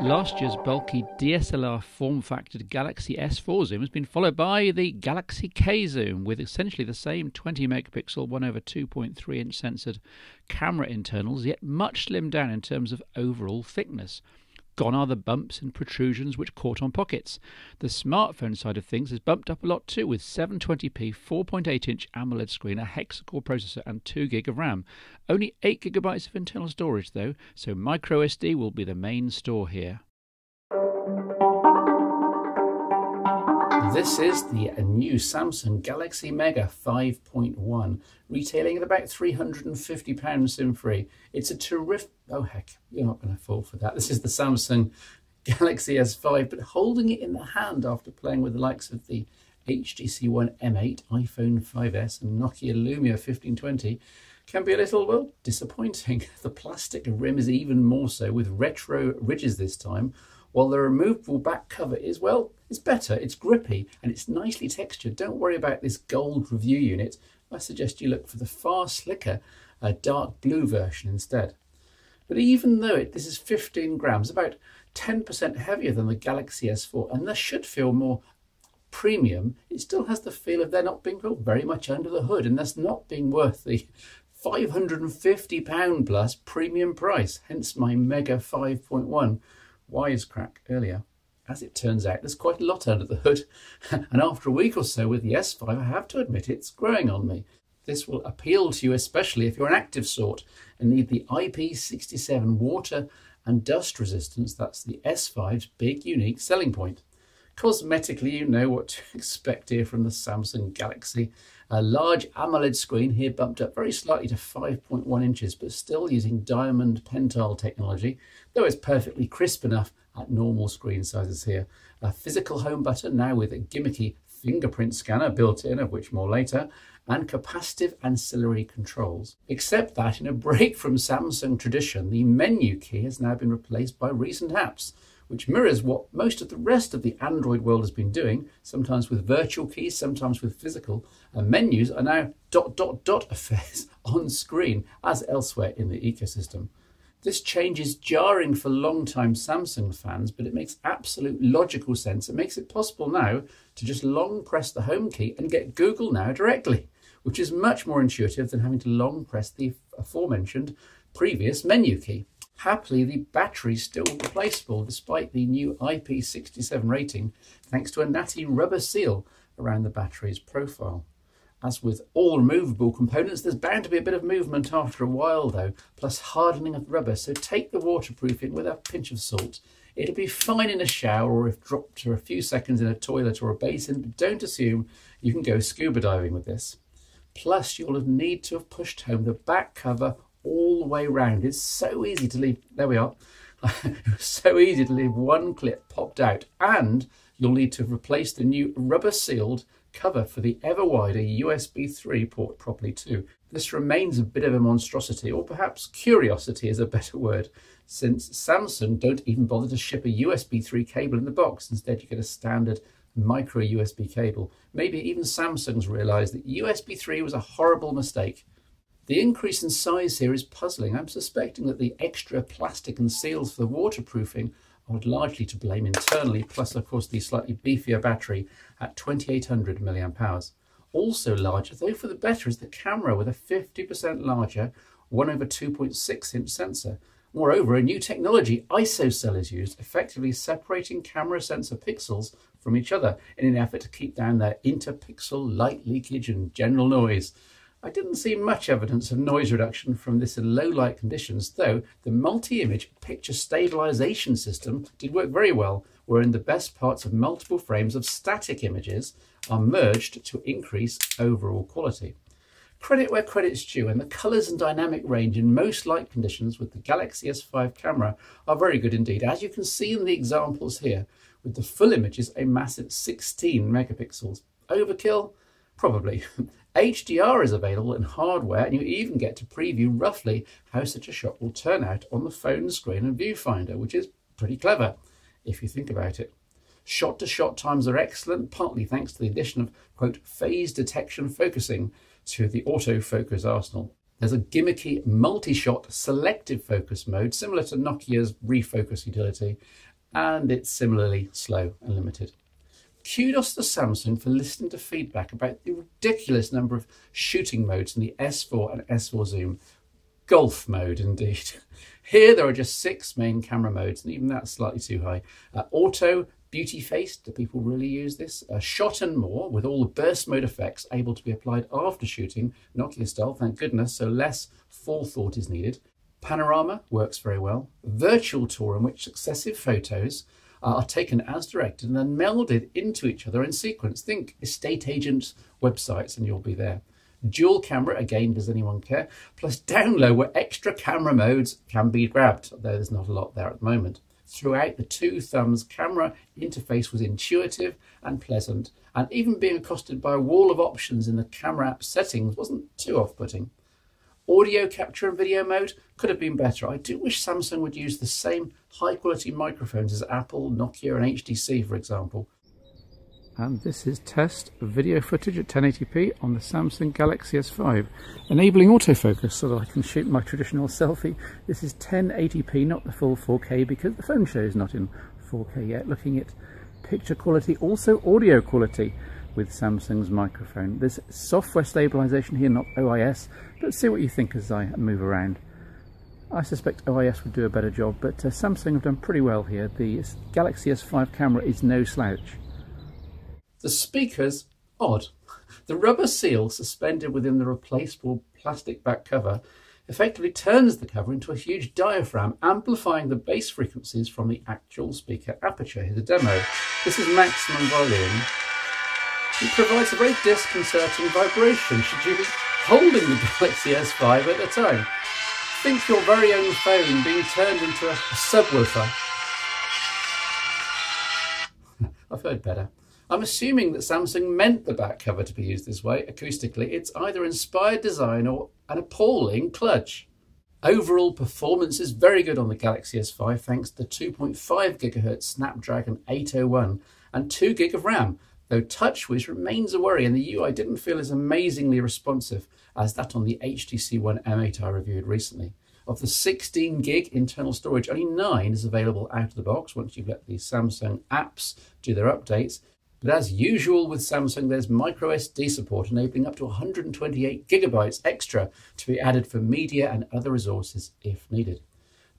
Last year's bulky DSLR form-factored Galaxy S4 zoom has been followed by the Galaxy K zoom with essentially the same 20 megapixel 1/2.3 inch censored camera internals, yet much slimmed down in terms of overall thickness. Gone are the bumps and protrusions which caught on pockets. The smartphone side of things has bumped up a lot too, with 720p 4.8 inch AMOLED screen, a hexa-core processor and 2 GB of RAM. Only 8 GB of internal storage though, so microSD will be the main store here. This is the new Samsung Galaxy Mega 5.1, retailing at about £350 SIM-free. It's a terrific... Oh heck, you're not going to fall for that. This is the Samsung Galaxy S5, but holding it in the hand after playing with the likes of the HTC One M8, iPhone 5S and Nokia Lumia 1520 can be a little, well, disappointing. The plastic rim is even more so, with retro ridges this time, while the removable back cover is, well, it's better, it's grippy, and it's nicely textured. Don't worry about this gold review unit. I suggest you look for the far slicker dark blue version instead. But even though this is 15 grams, about 10% heavier than the Galaxy S4, and thus should feel more premium, it still has the feel of there not being very much under the hood, and thus not being worth the £550 plus premium price, hence my Mega 5.1 wisecrack earlier. As it turns out, there's quite a lot under the hood, and after a week or so with the S5, I have to admit it's growing on me. This will appeal to you especially if you're an active sort and need the IP67 water and dust resistance. That's the S5's big unique selling point. Cosmetically, you know what to expect here from the Samsung Galaxy. A large AMOLED screen here bumped up very slightly to 5.1 inches, but still using diamond pentile technology, though it's perfectly crisp enough at normal screen sizes here. A physical home button now with a gimmicky fingerprint scanner built in, of which more later, and capacitive ancillary controls. Except that, in a break from Samsung tradition, the menu key has now been replaced by recent apps, which mirrors what most of the rest of the Android world has been doing, sometimes with virtual keys, sometimes with physical, and menus are now ... affairs on screen, as elsewhere in the ecosystem. This change is jarring for long-time Samsung fans, but it makes absolute logical sense. It makes it possible now to just long press the home key and get Google Now directly, which is much more intuitive than having to long press the aforementioned previous menu key. Happily, the battery is still replaceable despite the new IP67 rating, thanks to a natty rubber seal around the battery's profile. As with all removable components, there's bound to be a bit of movement after a while though, plus hardening of rubber, so take the waterproofing with a pinch of salt. It'll be fine in a shower or if dropped for a few seconds in a toilet or a basin, but don't assume you can go scuba diving with this. Plus, you'll need to have pushed home the back cover all the way round. It's so easy to leave, there we are, so easy to leave one clip popped out, and you'll need to replace the new rubber sealed cover for the ever wider USB 3 port properly too. This remains a bit of a monstrosity, or perhaps curiosity is a better word, since Samsung don't even bother to ship a USB 3 cable in the box. Instead you get a standard micro USB cable. Maybe even Samsung's realised that USB 3 was a horrible mistake. The increase in size here is puzzling. I'm suspecting that the extra plastic and seals for the waterproofing are largely to blame internally, plus of course the slightly beefier battery at 2800 mAh. Also larger, though for the better, is the camera with a 50% larger 1/2.6 inch sensor. Moreover, a new technology, ISO-cell, is used, effectively separating camera sensor pixels from each other in an effort to keep down their interpixel light leakage and general noise. I didn't see much evidence of noise reduction from this in low light conditions, though the multi-image picture stabilization system did work very well, wherein the best parts of multiple frames of static images are merged to increase overall quality. Credit where credit's due, and the colours and dynamic range in most light conditions with the Galaxy S5 camera are very good indeed, as you can see in the examples here, with the full images a massive 16 megapixels. Overkill? Probably. HDR is available in hardware, and you even get to preview roughly how such a shot will turn out on the phone screen and viewfinder, which is pretty clever if you think about it. Shot-to-shot times are excellent, partly thanks to the addition of, quote, phase detection focusing to the autofocus arsenal. There's a gimmicky multi-shot selective focus mode, similar to Nokia's refocus utility, and it's similarly slow and limited. Kudos to Samsung for listening to feedback about the ridiculous number of shooting modes in the S4 and S4 Zoom. Golf mode, indeed. Here there are just 6 main camera modes, and even that's slightly too high. Auto, beauty face, do people really use this? Shot and more, with all the burst mode effects able to be applied after shooting, Nokia style, thank goodness, so less forethought is needed. Panorama works very well. Virtual tour, in which successive photos are taken as directed and then melded into each other in sequence. Think estate agents' websites and you'll be there. Dual camera, again, does anyone care? Plus down low where extra camera modes can be grabbed, though there's not a lot there at the moment. Throughout, the 2 thumbs camera interface was intuitive and pleasant, and even being accosted by a wall of options in the camera app settings wasn't too off-putting. Audio capture and video mode could have been better. I do wish Samsung would use the same high-quality microphones as Apple, Nokia and HTC, for example. And this is test video footage at 1080p on the Samsung Galaxy S5, enabling autofocus so that I can shoot my traditional selfie. This is 1080p, not the full 4K, because the phone show is not in 4K yet. Looking at picture quality, also audio quality with Samsung's microphone. There's software stabilization here, not OIS, but see what you think as I move around. I suspect OIS would do a better job, but Samsung have done pretty well here. The Galaxy S5 camera is no slouch. The speakers, odd. The rubber seal suspended within the replaceable plastic back cover effectively turns the cover into a huge diaphragm, amplifying the bass frequencies from the actual speaker aperture. Here's a demo. This is maximum volume. It provides a very disconcerting vibration should you be holding the Galaxy S5 at the time. Think your very own phone being turned into a subwoofer. I've heard better. I'm assuming that Samsung meant the back cover to be used this way acoustically. It's either inspired design or an appalling kludge. Overall performance is very good on the Galaxy S5 thanks to 2.5 GHz Snapdragon 801 and 2 GB of RAM, though TouchWiz remains a worry and the UI didn't feel as amazingly responsive as that on the HTC One M8 I reviewed recently. Of the 16 GB internal storage, only 9 is available out of the box once you've let the Samsung apps do their updates. But as usual with Samsung, there's microSD support enabling up to 128 GB extra to be added for media and other resources if needed.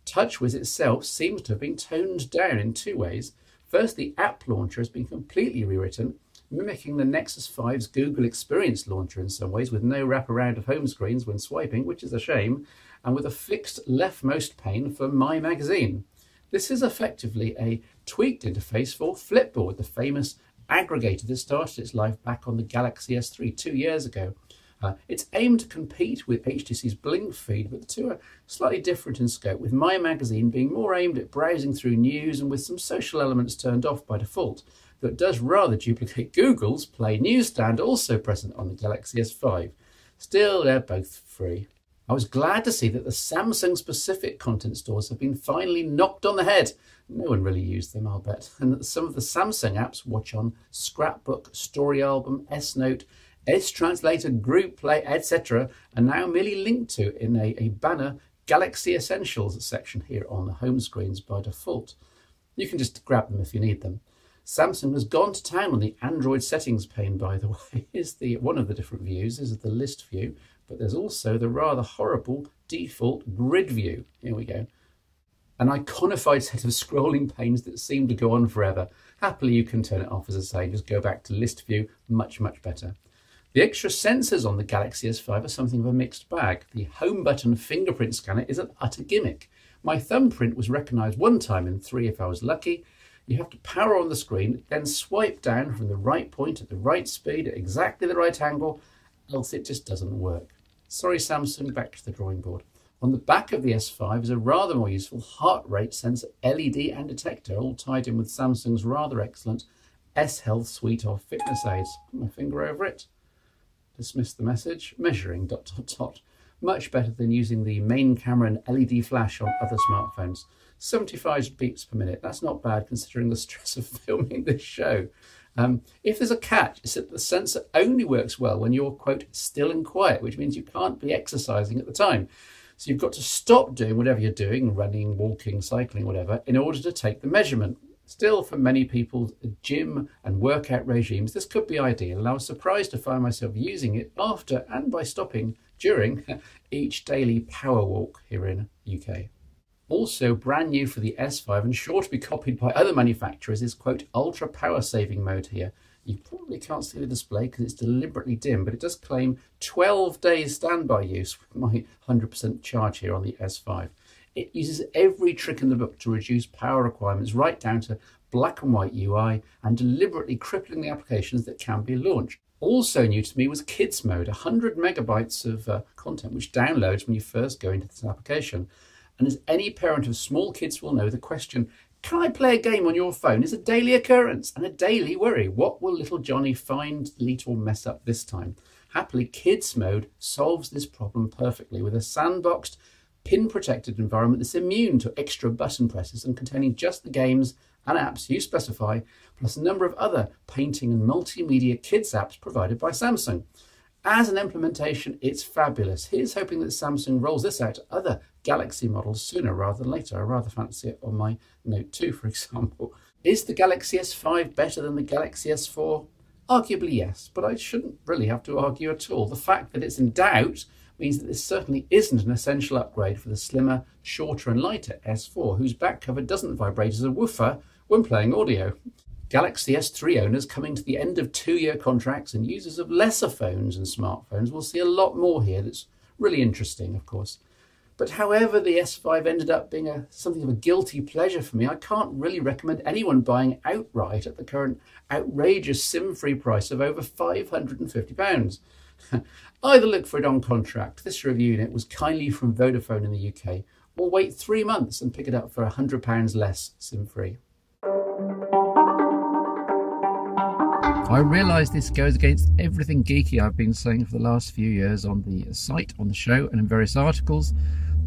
TouchWiz itself seems to have been toned down in 2 ways. First, the app launcher has been completely rewritten, mimicking the Nexus 5's Google Experience launcher in some ways, with no wraparound of home screens when swiping, which is a shame, and with a fixed leftmost pane for My Magazine. This is effectively a tweaked interface for Flipboard, the famous aggregator that started its life back on the Galaxy S3 2 years ago. It's aimed to compete with HTC's Blink feed, but the two are slightly different in scope, with My Magazine being more aimed at browsing through news and with some social elements turned off by default, though it does rather duplicate Google's Play Newsstand, also present on the Galaxy S5. Still, they're both free. I was glad to see that the Samsung-specific content stores have been finally knocked on the head. No one really used them, I'll bet. And that some of the Samsung apps, Watch On, Scrapbook, Story Album, S-Note, S-Translator, Group Play, etc., are now merely linked to in a banner Galaxy Essentials section here on the home screens by default. You can just grab them if you need them. Samsung has gone to town on the Android settings pane, by the way. Here's one of the different views. This is the list view, but there's also the rather horrible default grid view. Here we go. An iconified set of scrolling panes that seem to go on forever. Happily, you can turn it off, as I say, just go back to list view, much, much better. The extra sensors on the Galaxy S5 are something of a mixed bag. The home button fingerprint scanner is an utter gimmick. My thumbprint was recognised one time in 3 if I was lucky. You have to power on the screen, then swipe down from the right point at the right speed at exactly the right angle, else it just doesn't work. Sorry Samsung, back to the drawing board. On the back of the S5 is a rather more useful heart rate sensor LED and detector, all tied in with Samsung's rather excellent S-Health suite of fitness aids. Put my finger over it. Dismiss the message. Measuring ... Much better than using the main camera and LED flash on other smartphones. 75 beeps per minute. That's not bad considering the stress of filming this show. If there's a catch, it's that the sensor only works well when you're, quote, still and quiet, which means you can't be exercising at the time. So you've got to stop doing whatever you're doing, running, walking, cycling, whatever, in order to take the measurement. Still, for many people, gym and workout regimes, this could be ideal, and I was surprised to find myself using it after and by stopping during each daily power walk here in UK. Also brand new for the S5 and sure to be copied by other manufacturers is, quote, ultra power saving mode here. You probably can't see the display because it's deliberately dim, but it does claim 12 days standby use with my 100% charge here on the S5. It uses every trick in the book to reduce power requirements right down to black and white UI and deliberately crippling the applications that can be launched. Also new to me was Kids Mode, 100 megabytes of content which downloads when you first go into this application. And as any parent of small kids will know, the question, can I play a game on your phone, is a daily occurrence and a daily worry. What will little Johnny find, delete or mess up this time? Happily, Kids Mode solves this problem perfectly with a sandboxed, pin-protected environment that's immune to extra button presses and containing just the games and apps you specify, plus a number of other painting and multimedia kids apps provided by Samsung. As an implementation, it's fabulous. Here's hoping that Samsung rolls this out to other Galaxy models sooner rather than later. I rather fancy it on my Note 2, for example. Is the Galaxy S5 better than the Galaxy S4? Arguably yes, but I shouldn't really have to argue at all. The fact that it's in doubt means that this certainly isn't an essential upgrade for the slimmer, shorter and lighter S4, whose back cover doesn't vibrate as a woofer when playing audio. Galaxy S3 owners coming to the end of 2-year contracts and users of lesser phones and smartphones will see a lot more here that's really interesting, of course. But however the S5 ended up being something of a guilty pleasure for me, I can't really recommend anyone buying outright at the current outrageous SIM-free price of over £550. Either look for it on contract, this review unit was kindly from Vodafone in the UK, or wait 3 months and pick it up for £100 less SIM-free. I realise this goes against everything geeky I've been saying for the last few years on the site, on the show and in various articles,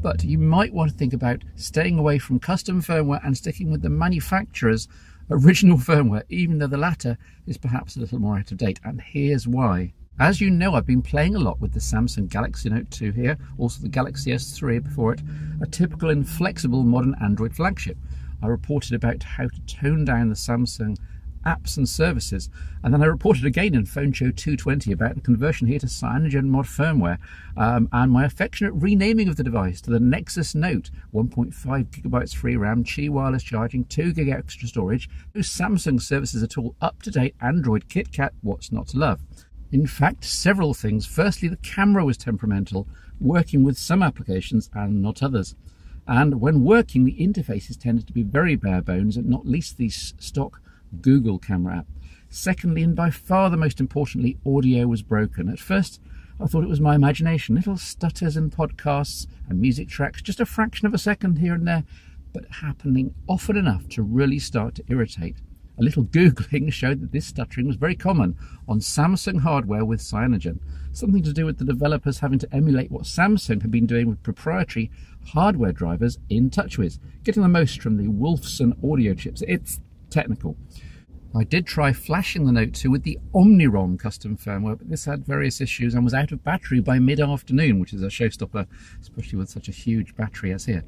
but you might want to think about staying away from custom firmware and sticking with the manufacturer's original firmware, even though the latter is perhaps a little more out of date, and here's why. As you know, I've been playing a lot with the Samsung Galaxy Note 2 here, also the Galaxy S3 before it, a typical and flexible modern Android flagship. I reported about how to tone down the Samsung apps and services, and then I reported again in Phone Show 220 about the conversion here to CyanogenMod firmware and my affectionate renaming of the device to the Nexus Note, 1.5 gigabytes free RAM, Qi wireless charging, 2 gig extra storage, no Samsung services at all, up-to-date Android KitKat, what's not to love? In fact, several things. Firstly, the camera was temperamental, working with some applications and not others. And when working, the interfaces tended to be very bare bones, and not least the stock Google camera app. Secondly, and by far the most importantly, audio was broken. At first, I thought it was my imagination, little stutters in podcasts and music tracks, just a fraction of a second here and there, but happening often enough to really start to irritate. A little Googling showed that this stuttering was very common on Samsung hardware with Cyanogen, something to do with the developers having to emulate what Samsung had been doing with proprietary hardware drivers in TouchWiz, getting the most from the Wolfson audio chips. It's technical. I did try flashing the Note 2 with the OmniROM custom firmware, but this had various issues and was out of battery by mid-afternoon, which is a showstopper, especially with such a huge battery as here.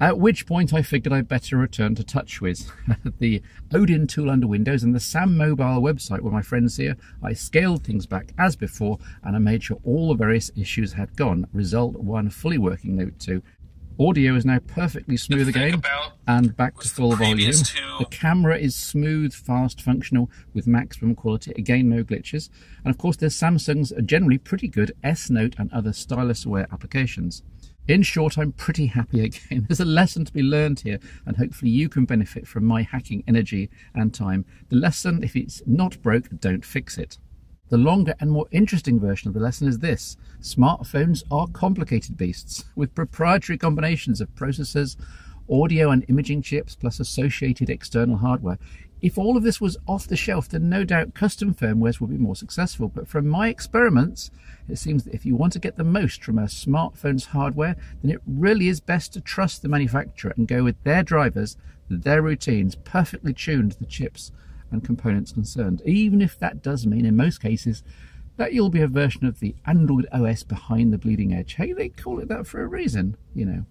At which point I figured I'd better return to TouchWiz, the Odin tool under Windows and the Sam Mobile website where my friends here. I scaled things back as before and I made sure all the various issues had gone. Result, one fully working Note 2. Audio is now perfectly smooth again and back to full volume. The camera is smooth, fast, functional with maximum quality. Again, no glitches. And of course, there's Samsung's generally pretty good S Note and other stylus-aware applications. In short, I'm pretty happy again. There's a lesson to be learned here, and hopefully you can benefit from my hacking energy and time. The lesson, if it's not broke, don't fix it. The longer and more interesting version of the lesson is this. Smartphones are complicated beasts, with proprietary combinations of processors, audio and imaging chips, plus associated external hardware. If all of this was off the shelf, then no doubt custom firmwares would be more successful. But from my experiments, it seems that if you want to get the most from a smartphone's hardware, then it really is best to trust the manufacturer and go with their drivers, their routines, perfectly tuned to the chips and components concerned, even if that does mean in most cases that you'll be a version of the Android OS behind the bleeding edge. Hey, they call it that for a reason, you know.